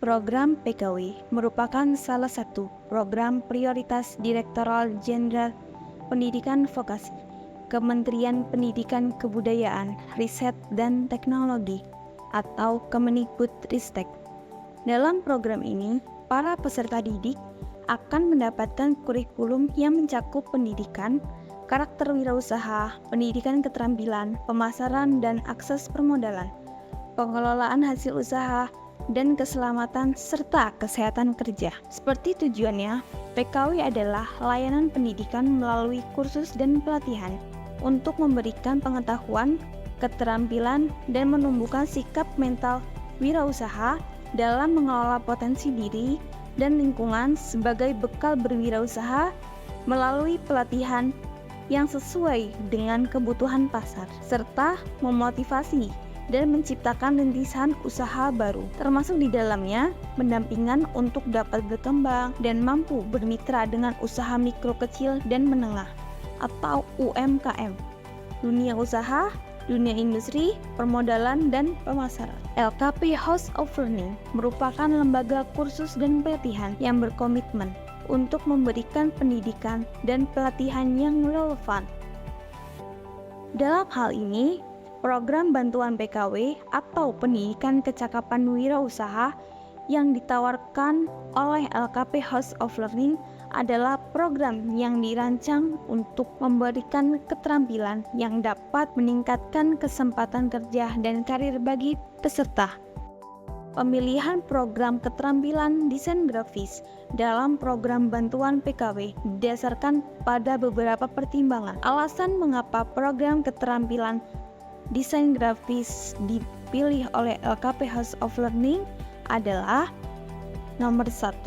Program PKW merupakan salah satu program prioritas Direktorat Jenderal Pendidikan Vokasi, Kementerian Pendidikan Kebudayaan, Riset dan Teknologi atau Kemendikbudristek. Dalam program ini, para peserta didik akan mendapatkan kurikulum yang mencakup pendidikan, karakter wirausaha, pendidikan keterampilan, pemasaran dan akses permodalan, pengelolaan hasil usaha, dan keselamatan serta kesehatan kerja. Seperti tujuannya, PKW adalah layanan pendidikan melalui kursus dan pelatihan untuk memberikan pengetahuan, keterampilan, dan menumbuhkan sikap mental wirausaha dalam mengelola potensi diri dan lingkungan sebagai bekal berwirausaha melalui pelatihan yang sesuai dengan kebutuhan pasar, serta memotivasi dan menciptakan rintisan usaha baru, termasuk di dalamnya pendampingan untuk dapat berkembang dan mampu bermitra dengan usaha mikro kecil dan menengah atau UMKM, dunia usaha, dunia industri, permodalan, dan pemasaran. LKP House of Learning merupakan lembaga kursus dan pelatihan yang berkomitmen untuk memberikan pendidikan dan pelatihan yang relevan. Dalam hal ini, program bantuan PKW atau pendidikan kecakapan wirausaha yang ditawarkan oleh LKP House of Learning adalah program yang dirancang untuk memberikan keterampilan yang dapat meningkatkan kesempatan kerja dan karir bagi peserta. Pemilihan program keterampilan desain grafis dalam program bantuan PKW didasarkan pada beberapa pertimbangan. Alasan mengapa program keterampilan desain grafis dipilih oleh LKP House of Learning adalah nomor 1,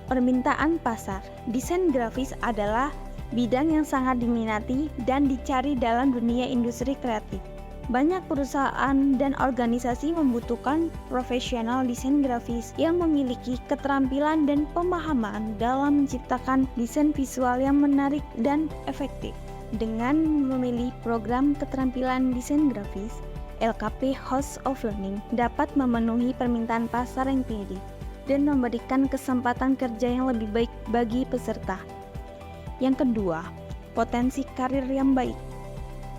permintaan pasar. Desain grafis adalah bidang yang sangat diminati dan dicari dalam dunia industri kreatif. Banyak perusahaan dan organisasi membutuhkan profesional desain grafis yang memiliki keterampilan dan pemahaman dalam menciptakan desain visual yang menarik dan efektif. Dengan memilih program keterampilan desain grafis, LKP House of Learning dapat memenuhi permintaan pasar yang tinggi dan memberikan kesempatan kerja yang lebih baik bagi peserta. Yang kedua, potensi karir yang baik.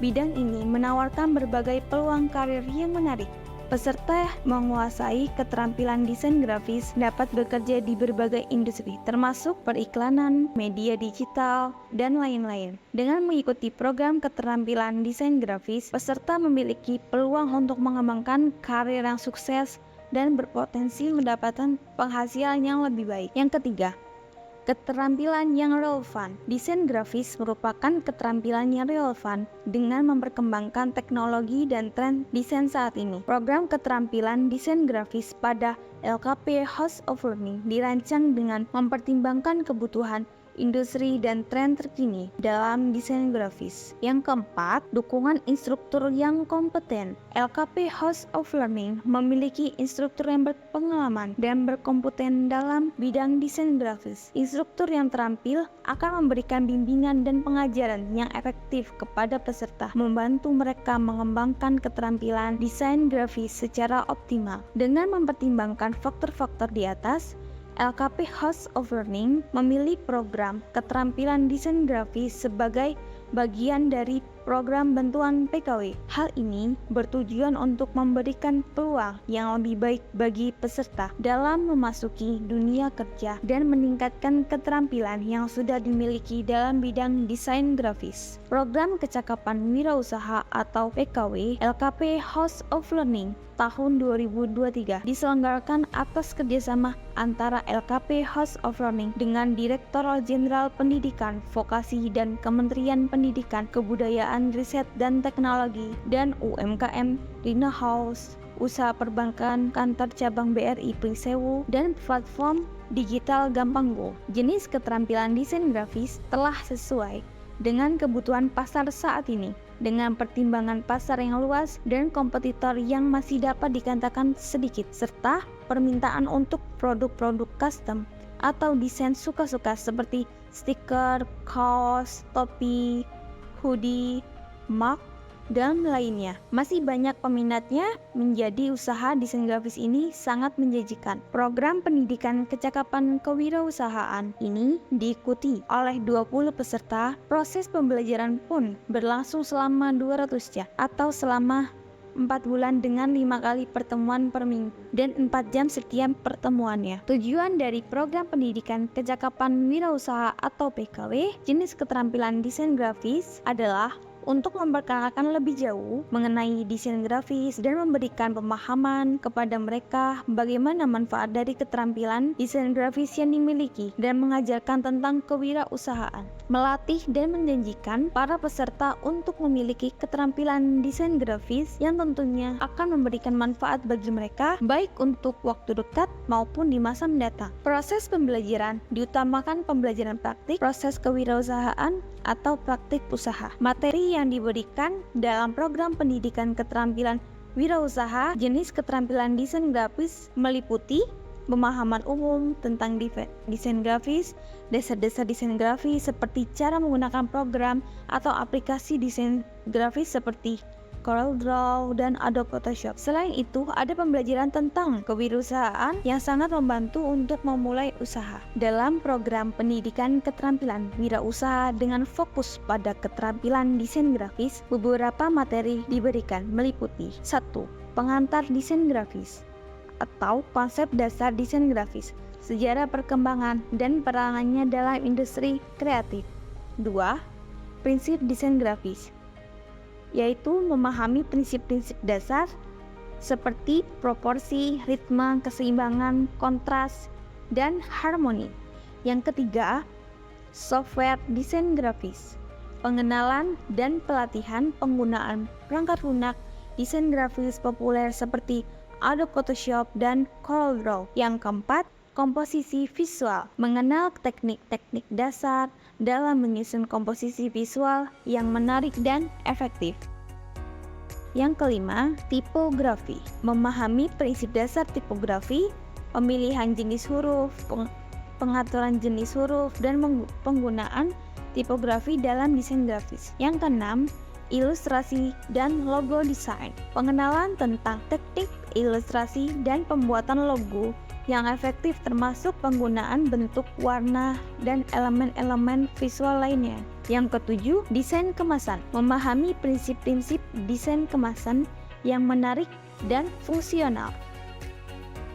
Bidang ini menawarkan berbagai peluang karir yang menarik. Peserta menguasai keterampilan desain grafis dapat bekerja di berbagai industri, termasuk periklanan, media digital, dan lain-lain. Dengan mengikuti program keterampilan desain grafis, peserta memiliki peluang untuk mengembangkan karir yang sukses dan berpotensi mendapatkan penghasilan yang lebih baik. Yang ketiga, keterampilan yang relevan. Desain grafis merupakan keterampilan yang relevan dengan memperkembangkan teknologi dan tren desain saat ini. Program keterampilan desain grafis pada LKP House of Learning dirancang dengan mempertimbangkan kebutuhan industri dan tren terkini dalam desain grafis. Yang keempat, dukungan instruktur yang kompeten. LKP House of Learning memiliki instruktur yang berpengalaman dan berkompeten dalam bidang desain grafis. Instruktur yang terampil akan memberikan bimbingan dan pengajaran yang efektif kepada peserta, membantu mereka mengembangkan keterampilan desain grafis secara optimal. Dengan mempertimbangkan faktor-faktor di atas, LKP House of Learning memilih program keterampilan desain grafis sebagai bagian dari program bantuan PKW. Hal ini bertujuan untuk memberikan peluang yang lebih baik bagi peserta dalam memasuki dunia kerja dan meningkatkan keterampilan yang sudah dimiliki dalam bidang desain grafis. Program kecakapan wirausaha atau PKW LKP House of Learning tahun 2023 diselenggarakan atas kerjasama antara LKP House of Learning dengan Direktorat Jenderal Pendidikan Vokasi dan Kementerian Pendidikan Kebudayaan, Riset dan Teknologi dan UMKM Rina House, Usaha Perbankan Kantor Cabang BRI Pringsewu, dan platform digital Gampanggo. Jenis keterampilan desain grafis telah sesuai dengan kebutuhan pasar saat ini, dengan pertimbangan pasar yang luas dan kompetitor yang masih dapat dikatakan sedikit, serta permintaan untuk produk-produk custom atau desain suka-suka seperti stiker, kaos, topi, hoodie, mug, dan lainnya. Masih banyak peminatnya, menjadi usaha desain grafis ini sangat menjanjikan. Program pendidikan kecakapan kewirausahaan ini diikuti oleh 20 peserta. Proses pembelajaran pun berlangsung selama 200 jam atau selama 4 bulan dengan 5 kali pertemuan per minggu dan 4 jam setiap pertemuannya. Tujuan dari program pendidikan kecakapan wirausaha atau PKW jenis keterampilan desain grafis adalah untuk memperkenalkan lebih jauh mengenai desain grafis dan memberikan pemahaman kepada mereka bagaimana manfaat dari keterampilan desain grafis yang dimiliki dan mengajarkan tentang kewirausahaan. Melatih dan menjanjikan para peserta untuk memiliki keterampilan desain grafis yang tentunya akan memberikan manfaat bagi mereka baik untuk waktu dekat maupun di masa mendatang. Proses pembelajaran diutamakan pembelajaran praktik, proses kewirausahaan atau praktik usaha. Materi yang diberikan dalam program pendidikan keterampilan wirausaha jenis keterampilan desain grafis meliputi pemahaman umum tentang desain grafis, dasar-dasar desain grafis seperti cara menggunakan program atau aplikasi desain grafis seperti CorelDRAW dan Adobe Photoshop. Selain itu, ada pembelajaran tentang kewirausahaan yang sangat membantu untuk memulai usaha. Dalam program pendidikan keterampilan wirausaha dengan fokus pada keterampilan desain grafis, beberapa materi diberikan meliputi 1. Pengantar desain grafis atau konsep dasar desain grafis, sejarah perkembangan dan peranannya dalam industri kreatif. 2. Prinsip desain grafis, yaitu memahami prinsip-prinsip dasar seperti proporsi, ritme, keseimbangan, kontras, dan harmoni. Yang ketiga, software desain grafis, pengenalan dan pelatihan penggunaan perangkat lunak desain grafis populer seperti Adobe Photoshop dan CorelDRAW. Yang keempat, komposisi visual, mengenal teknik-teknik dasar dalam menyusun komposisi visual yang menarik dan efektif. Yang kelima, tipografi, memahami prinsip dasar tipografi, pemilihan jenis huruf, pengaturan jenis huruf, dan penggunaan tipografi dalam desain grafis. Yang keenam, ilustrasi dan logo desain, pengenalan tentang teknik ilustrasi dan pembuatan logo yang efektif termasuk penggunaan bentuk, warna, dan elemen-elemen visual lainnya. Yang ketujuh, desain kemasan, memahami prinsip-prinsip desain kemasan yang menarik dan fungsional.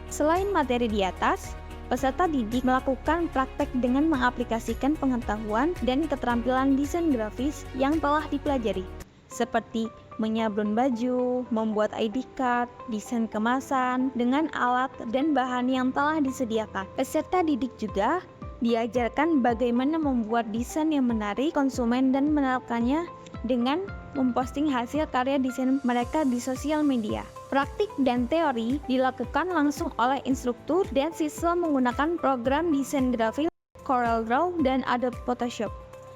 Selain materi di atas, peserta didik melakukan praktek dengan mengaplikasikan pengetahuan dan keterampilan desain grafis yang telah dipelajari, seperti menyablon baju, membuat ID card, desain kemasan dengan alat dan bahan yang telah disediakan. Peserta didik juga diajarkan bagaimana membuat desain yang menarik konsumen dan menawarkannya dengan memposting hasil karya desain mereka di sosial media. Praktik dan teori dilakukan langsung oleh instruktur dan siswa menggunakan program desain grafis CorelDRAW dan Adobe Photoshop.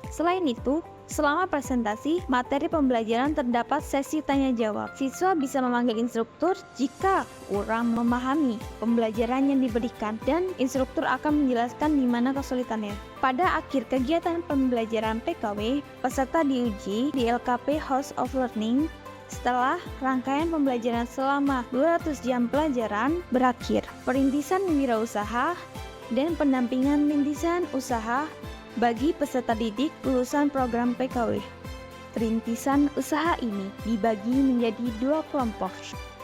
Selain itu, selama presentasi, materi pembelajaran terdapat sesi tanya jawab. Siswa bisa memanggil instruktur jika kurang memahami pembelajaran yang diberikan dan instruktur akan menjelaskan di mana kesulitannya. Pada akhir kegiatan pembelajaran PKW, peserta diuji di LKP House of Learning setelah rangkaian pembelajaran selama 200 jam pelajaran berakhir. Perintisan wirausaha dan pendampingan rintisan usaha bagi peserta didik lulusan program PKW. Rintisan usaha ini dibagi menjadi 2 kelompok,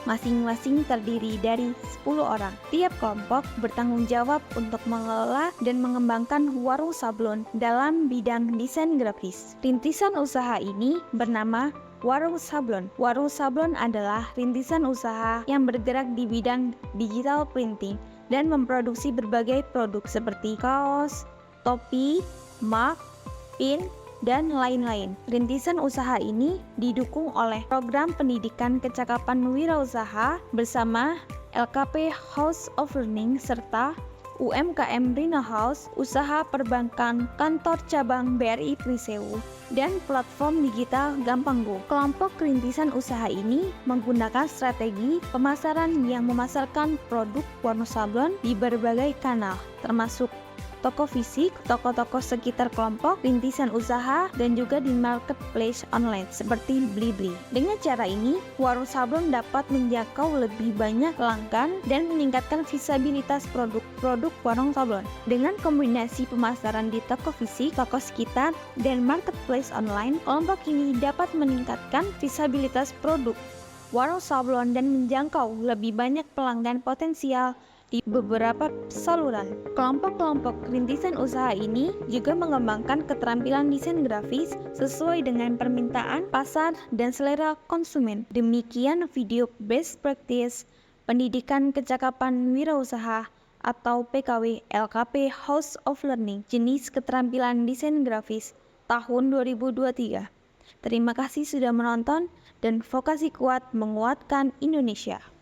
masing-masing terdiri dari 10 orang. Tiap kelompok bertanggung jawab untuk mengelola dan mengembangkan warung sablon dalam bidang desain grafis. Rintisan usaha ini bernama Warung Sablon. Warung Sablon adalah rintisan usaha yang bergerak di bidang digital printing dan memproduksi berbagai produk seperti kaos, topi, mug, pin, dan lain-lain. Rintisan usaha ini didukung oleh program pendidikan kecakapan wirausaha bersama LKP House of Learning serta UMKM Rina House, usaha perbankan, kantor cabang BRI Prisewu, dan platform digital Gampanggo. Kelompok rintisan usaha ini menggunakan strategi pemasaran yang memasarkan produk warna sablon di berbagai kanal, termasuk toko fisik, toko-toko sekitar kelompok, rintisan usaha, dan juga di marketplace online seperti Blibli. Dengan cara ini, warung sablon dapat menjangkau lebih banyak pelanggan dan meningkatkan visibilitas produk-produk warung sablon. Dengan kombinasi pemasaran di toko fisik, toko sekitar, dan marketplace online, kelompok ini dapat meningkatkan visibilitas produk warung sablon dan menjangkau lebih banyak pelanggan potensial di beberapa saluran. Kelompok-kelompok rintisan usaha ini juga mengembangkan keterampilan desain grafis sesuai dengan permintaan pasar dan selera konsumen. Demikian video best practice pendidikan kecakapan wirausaha atau PKW LKP House of Learning jenis keterampilan desain grafis tahun 2023. Terima kasih sudah menonton dan Vokasi Kuat menguatkan Indonesia.